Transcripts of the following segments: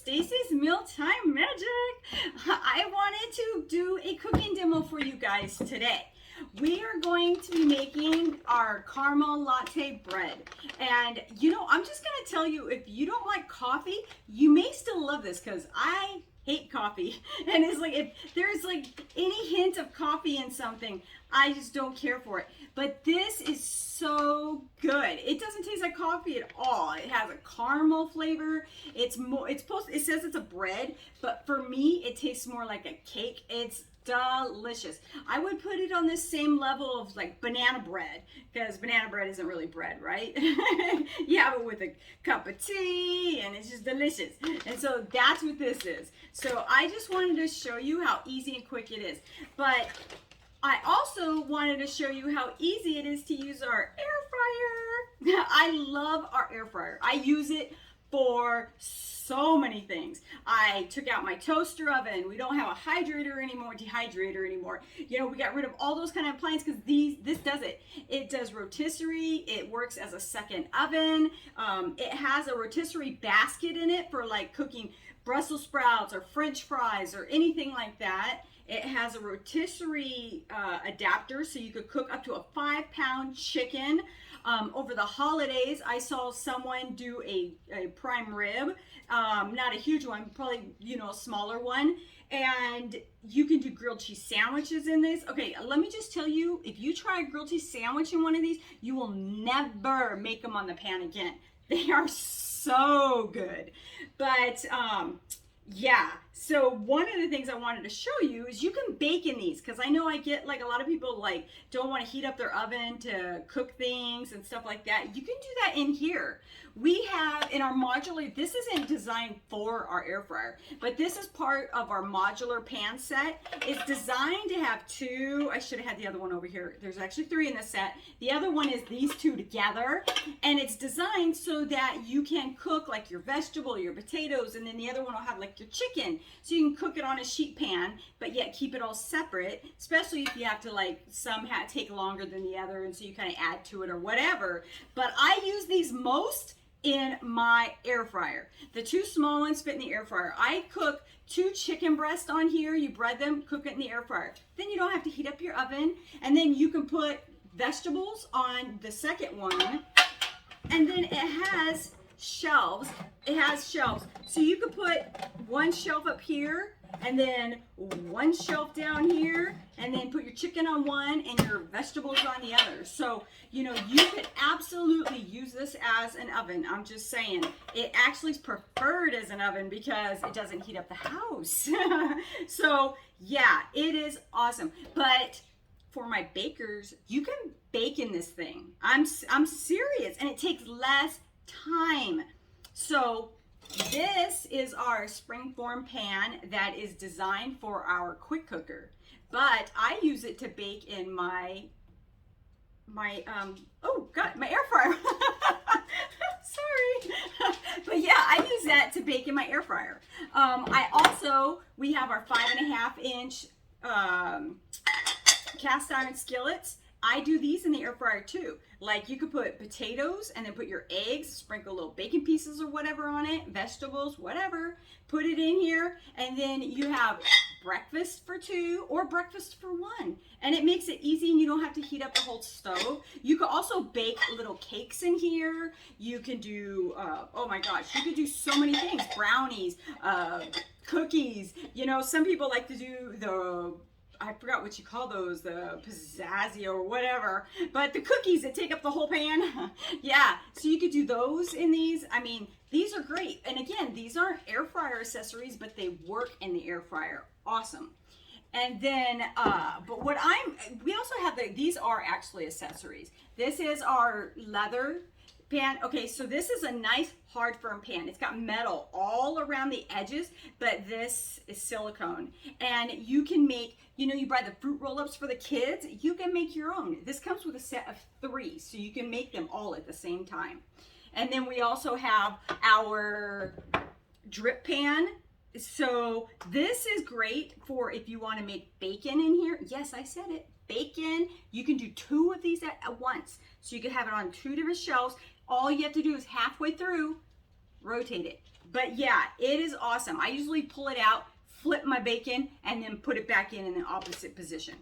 Stacy's Mealtime Magic. I wanted to do a cooking demo for you guys today. We are going to be making our caramel latte bread. And you know, I'm just gonna tell you, if you don't like coffee, you may still love this because I hate coffee. And it's like, if there's like any hint of coffee in something, I just don't care for it. But this is so good. It doesn't taste like coffee at all. It has a caramel flavor. It says it's a bread, but for me, it tastes more like a cake. It's delicious. I would put it on the same level of like banana bread, because banana bread isn't really bread, right? You have it with a cup of tea and it's just delicious. And so that's what this is. So I just wanted to show you how easy and quick it is. But I also wanted to show you how easy it is to use our air fryer. I love our air fryer. I use it for so many things. I took out my toaster oven. We don't have a dehydrator anymore. You know, we got rid of all those kind of appliances because this does it. It does rotisserie. It works as a second oven. It has a rotisserie basket in it for like cooking Brussels sprouts or French fries or anything like that. It has a rotisserie adapter, so you could cook up to a 5-pound chicken. Over the holidays, I saw someone do a prime rib, not a huge one, probably, you know, a smaller one. And you can do grilled cheese sandwiches in this. Okay, let me just tell you, if you try a grilled cheese sandwich in one of these, you will never make them on the pan again. They are so good. But yeah, so one of the things I wanted to show you is you can bake in these, because I know I get like a lot of people like don't want to heat up their oven to cook things and stuff like that. You can do that in here. We have in our modular, this isn't designed for our air fryer, but this is part of our modular pan set. It's designed to have two, I should have had the other one over here. There's actually 3 in the set. The other one is these 2 together, and it's designed so that you can cook like your vegetable, your potatoes, and then the other one will have like your chicken. So you can cook it on a sheet pan, but yet keep it all separate, especially if you have to like somehow take longer than the other, and so you kind of add to it or whatever. But I use these most in my air fryer. The 2 small ones fit in the air fryer. I cook 2 chicken breasts on here. You bread them, cook it in the air fryer. Then you don't have to heat up your oven, and then you can put vegetables on the second one, and then it has shelves. So you could put one shelf up here and then one shelf down here, and then put your chicken on one and your vegetables on the other. So, you know, you could absolutely use this as an oven. I'm just saying, it actually is preferred as an oven because it doesn't heat up the house. So yeah, it is awesome. But for my bakers, you can bake in this thing. I'm serious, and it takes less time. So this is our springform pan that is designed for our quick cooker, but I use it to bake in my air fryer. Sorry. But yeah, I use that to bake in my air fryer. We have our 5.5-inch cast iron skillets. I do these in the air fryer too. Like, you could put potatoes and then put your eggs, sprinkle little bacon pieces or whatever on it, vegetables, whatever, put it in here, and then you have breakfast for 2 or breakfast for 1. And it makes it easy, and you don't have to heat up the whole stove. You could also bake little cakes in here. You can do, oh my gosh, you could do so many things. Brownies, cookies. You know, some people like to do I forgot what you call those, the pizzazzi or whatever, but the cookies that take up the whole pan. Yeah, so you could do those in these. I mean, these are great. And again, these aren't air fryer accessories, but they work in the air fryer. Awesome. And then, we also have these are actually accessories. This is our leather pan. Okay, so this is a nice hard firm pan. It's got metal all around the edges, but this is silicone. And you can make, you know, you buy the fruit roll-ups for the kids, you can make your own. This comes with a set of 3, so you can make them all at the same time. And then we also have our drip pan. So this is great for if you want to make bacon in here. Yes, I said it, bacon. You can do 2 of these at once. So you can have it on 2 different shelves. All you have to do is halfway through, rotate it. But yeah, it is awesome. I usually pull it out, flip my bacon, and then put it back in the opposite position.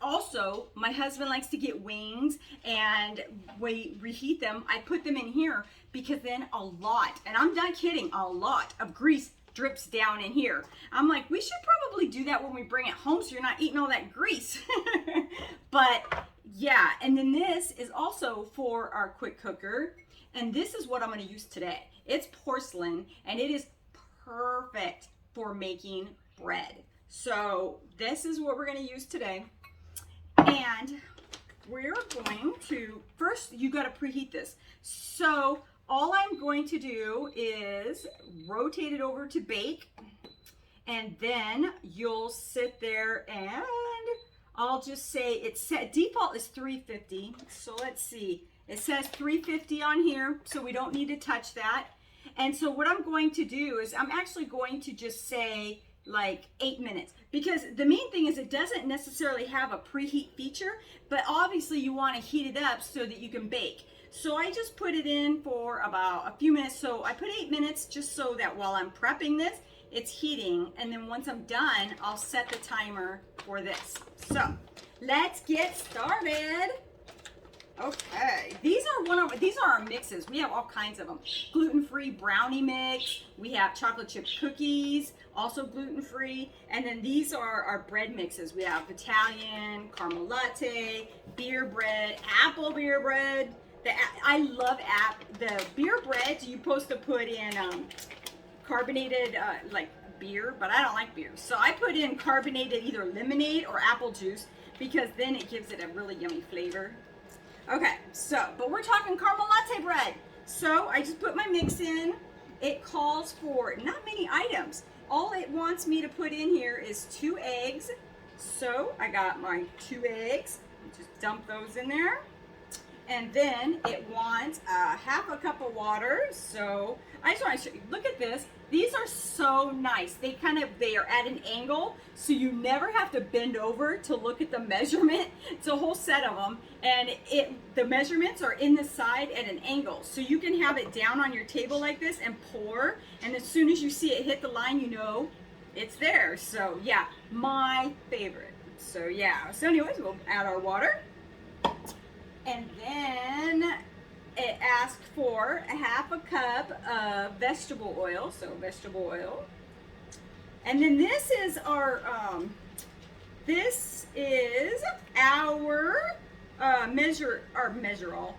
Also, my husband likes to get wings, and we reheat them. I put them in here because then a lot, and I'm not kidding, a lot of grease drips down in here. I'm like, we should probably do that when we bring it home so you're not eating all that grease. But yeah, and then this is also for our quick cooker, and this is what I'm going to use today. It's porcelain, and it is perfect for making bread. So this is what we're going to use today. And we're going to, first you got to preheat this. So all I'm going to do is rotate it over to bake, and then you'll sit there, and I'll just say it's set, default is 350. So let's see, it says 350 on here, so we don't need to touch that. And so what I'm going to do is I'm actually going to just say like 8 minutes, because the main thing is it doesn't necessarily have a preheat feature, but obviously you want to heat it up so that you can bake. So I just put it in for about a few minutes. So I put 8 minutes just so that while I'm prepping this, it's heating. And then once I'm done, I'll set the timer for this. So let's get started. Okay, these are our mixes. We have all kinds of them. Gluten-free brownie mix. We have chocolate chip cookies, also gluten-free. And then these are our bread mixes. We have Italian, caramel latte, beer bread, apple beer bread. I love the beer bread. You're supposed to put in carbonated like beer, but I don't like beer. So I put in carbonated either lemonade or apple juice, because then it gives it a really yummy flavor. Okay, so, but we're talking caramel latte bread. So I just put my mix in. It calls for not many items. All it wants me to put in here is 2 eggs. So I got my 2 eggs. Just dump those in there. And then it wants half a cup of water. So I just want to show you, look at this. These are so nice. They are at an angle, so you never have to bend over to look at the measurement. It's a whole set of them, and the measurements are in the side at an angle. So you can have it down on your table like this and pour, and as soon as you see it hit the line, you know it's there. So yeah, my favorite. So yeah, so anyways, we'll add our water. And then it asked for a half a cup of vegetable oil, so vegetable oil. And then this is our measure all.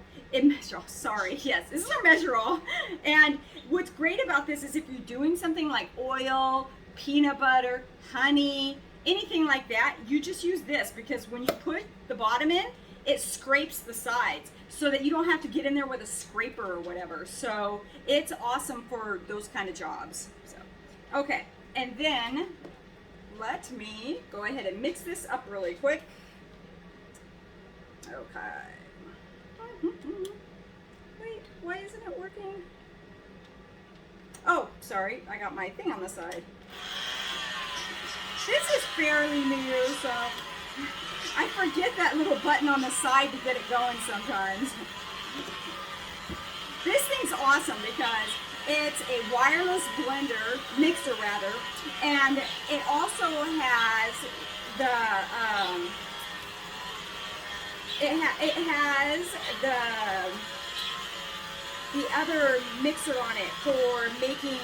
Sorry, yes, this is our measure all. And what's great about this is if you're doing something like oil, peanut butter, honey, anything like that, you just use this, because when you put the bottom in, it scrapes the sides so that you don't have to get in there with a scraper or whatever. So it's awesome for those kind of jobs. So, okay, and then let me go ahead and mix this up really quick. Okay. Wait, why isn't it working? Oh, sorry, I got my thing on the side. This is fairly new, so I forget that little button on the side to get it going sometimes. This thing's awesome because it's a wireless mixer rather, and it also has the other mixer on it for making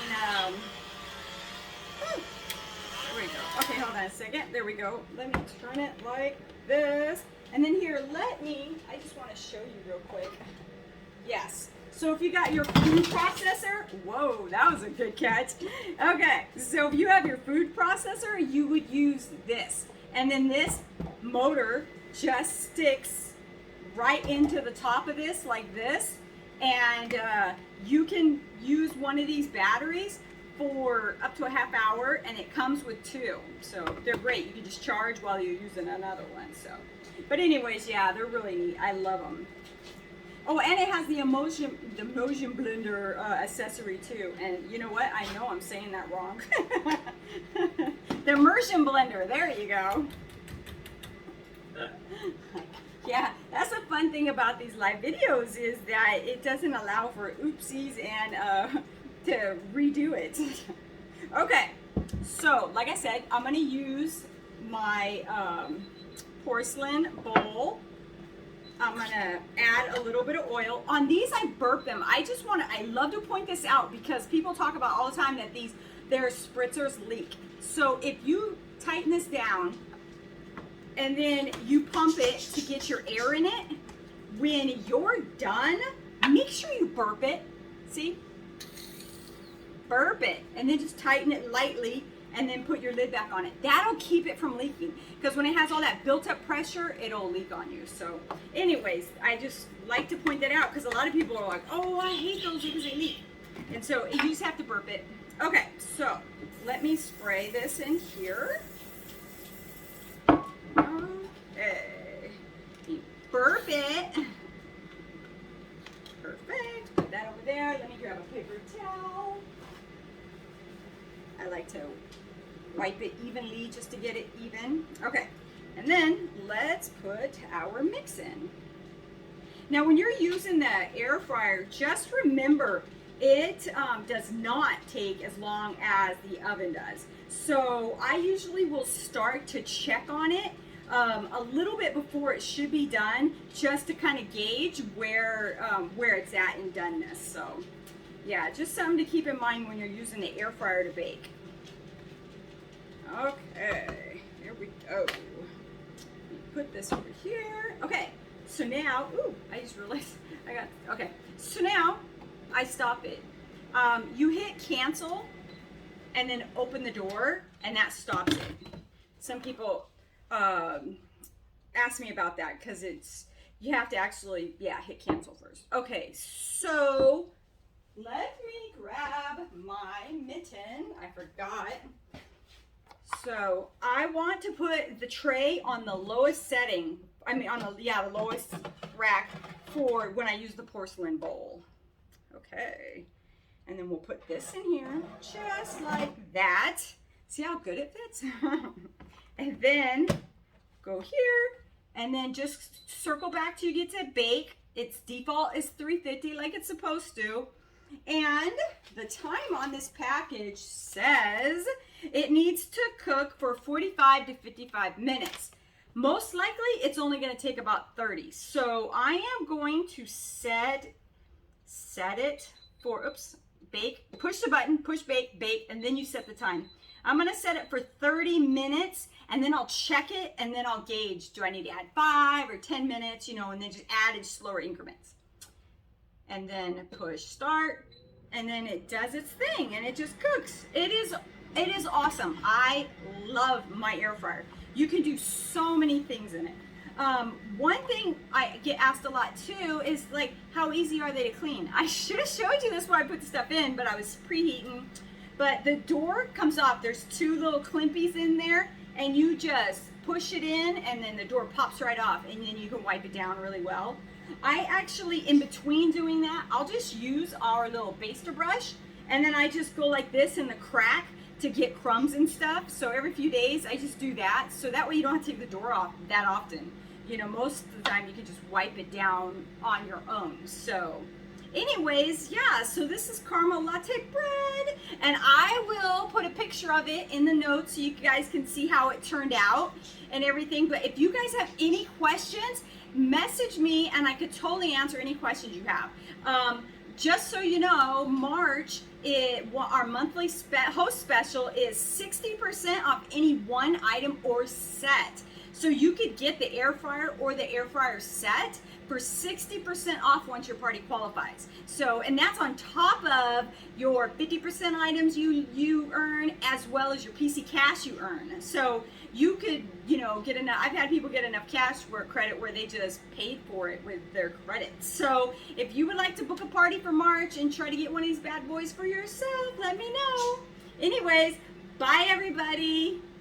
there we go. Okay, hold on a second. There we go. Let me turn it like this. And then here, I just want to show you real quick. Yes. So if you got your food processor, whoa, that was a good catch. Okay, so if you have your food processor, you would use this. And then this motor just sticks right into the top of this like this. And you can use one of these batteries for up to a half hour, and it comes with 2, so they're great. You can just charge while you're using another one. So, but anyways, yeah, they're really neat. I love them. Oh, and it has the emulsion blender accessory too. And you know what? I know I'm saying that wrong. The immersion blender. There you go. Yeah, that's a fun thing about these live videos, is that it doesn't allow for oopsies and to redo it. Okay, so like I said, I'm gonna use my porcelain bowl. I'm gonna add a little bit of oil. On these, I burp them. I love to point this out because people talk about all the time that their spritzers leak. So if you tighten this down and then you pump it to get your air in it, when you're done, make sure you burp it. See? Burp it, and then just tighten it lightly, and then put your lid back on it. That'll keep it from leaking, because when it has all that built-up pressure, it'll leak on you. So anyways, I just like to point that out, because a lot of people are like, oh, I hate those because they leak. And so you just have to burp it. Okay, so let me spray this in here. Okay, you burp it. Perfect, put that over there. Let me grab a paper towel. I like to wipe it evenly just to get it even. Okay, and then let's put our mix in. Now when you're using the air fryer, just remember it does not take as long as the oven does. So I usually will start to check on it a little bit before it should be done, just to kind of gauge where it's at in doneness. So yeah, just something to keep in mind when you're using the air fryer to bake. Okay, here we go. Put this over here. Okay, so now, ooh, I just realized okay. So now I stop it. You hit cancel and then open the door, and that stops it. Some people ask me about that because you have to actually, hit cancel first. Okay, so let me grab my mitten. I forgot. So I want to put the tray on the lowest setting. I mean, on the lowest rack for when I use the porcelain bowl. Okay, and then we'll put this in here just like that. See how good it fits? And then go here, and then just circle back till you get to bake. Its default is 350 like it's supposed to. And the time on this package says it needs to cook for 45 to 55 minutes. Most likely it's only going to take about 30. So I am going to set it for, bake, push the button, push bake, bake, and then you set the time. I'm going to set it for 30 minutes, and then I'll check it, and then I'll gauge, do I need to add 5 or 10 minutes, and then just add in slower increments. And then push start, and then it does its thing, and it just cooks. It is awesome. I love my air fryer. You can do so many things in it. One thing I get asked a lot too is like, how easy are they to clean? I should have showed you this when I put the stuff in, but I was preheating. But the door comes off. There's 2 little climpies in there, and you just push it in, and then the door pops right off, and then you can wipe it down really well. I actually, in between doing that, I'll just use our little baster brush, and then I just go like this in the crack to get crumbs and stuff. So every few days I just do that, so that way you don't have to take the door off that often. Most of the time you can just wipe it down on your own. So anyways, yeah, so this is Caramel Latte Bread, and I will put a picture of it in the notes so you guys can see how it turned out and everything. But if you guys have any questions, message me and I could totally answer any questions you have. Just so you know, March, our monthly host special is 60% off any one item or set. So you could get the air fryer or the air fryer set for 60% off once your party qualifies. So, and that's on top of your 50% items you earn, as well as your PC cash you earn. So you could, get enough. I've had people get enough cash credit where they just paid for it with their credits. So if you would like to book a party for March and try to get one of these bad boys for yourself, let me know. Anyways, bye everybody.